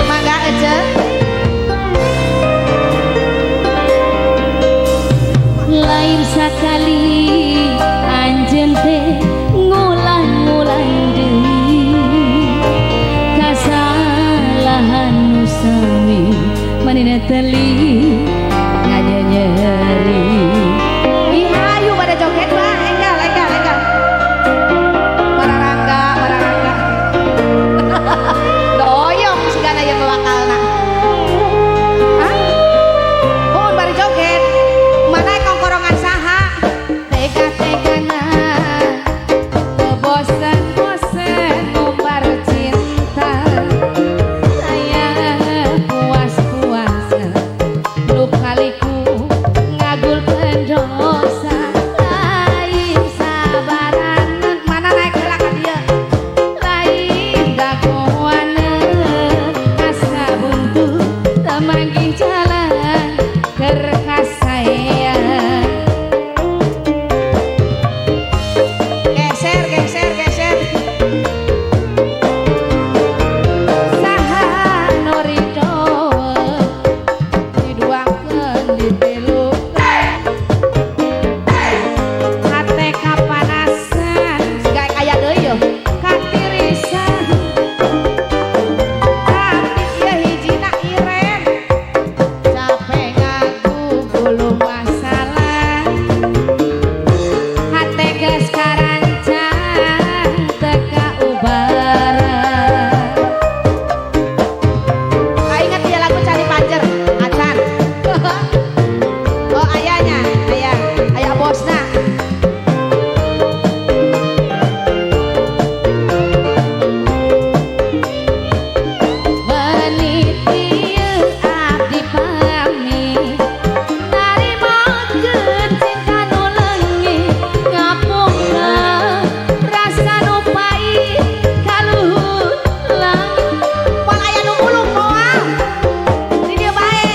Mangga aja. Lain sakali anjeun teh ngulang-ngulang deui kasalahan nu sami manehna teli nganyeri. Ih ayu pada joget mah, enggal. Mararangga. Doyong sigana yang bakalna. Hah? Oh, bari joget. Mana kongkorongan saha? Tega-tegana bosan-bosan ngumbar cinta saya puas-puasa lu kaliku ngagulkeun dosa lain sabaran Mana naik heula ka dieu? lain dagoaneun asa buntu temanggih jalan keur kasayang. Geser. Saha nu ridho diduakeun di tilu hate kapanasan Siga aya deui yeuh. katirisan Tapi ieu hijina iren. capek ngaku bulu masalah hate geus karancang teka ubaran. Ingat dia lagu Cari Panjer, Acan. Oh ayahnya, ayah bosna. Menitieu abdi pami narimokeun cinta nu leungit ngapungkeun rasa nu pait kaluhur langit. Moal aya nu mulung moal. Di dieu bae.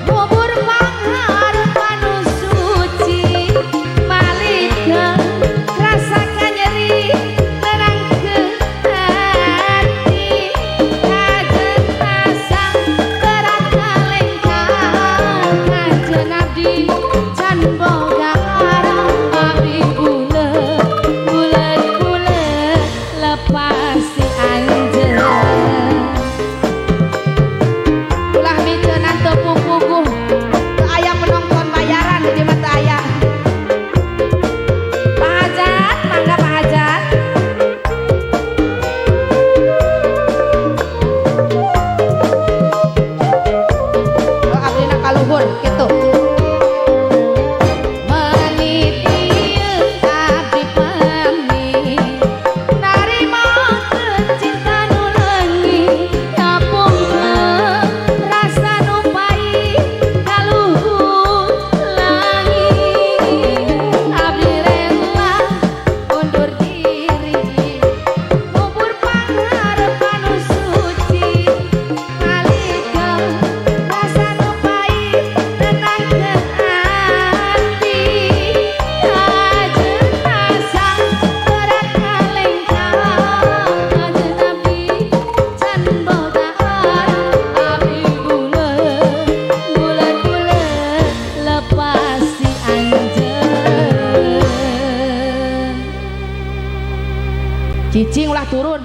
Bubur pangharupan nu suci malikeun rasa kanyeri nenangkeun hati kajen asang berat kalengkang kajen abdi can boga arah abdi bulet lepas si anjeun. Ulah miceunnan teu pupuguh. Teu aya penonton bayaran di dieu mah teu aya. Pak Hajat, mangga Pak Hajat. Oh, abdina kaluhur kitu. Menitieu abdi pami narimokeun cinta nu leungit ngapungkeun rasa nu pait kaluhur langit. Abdi rela undur diri bubur pangharepan nu suci malikeun rasa nu pait nenangkeun hati kajen asang berat kalengkang kajen abdi can boga arah abdi bulet lepas si anjeun. Cicing ulah turun.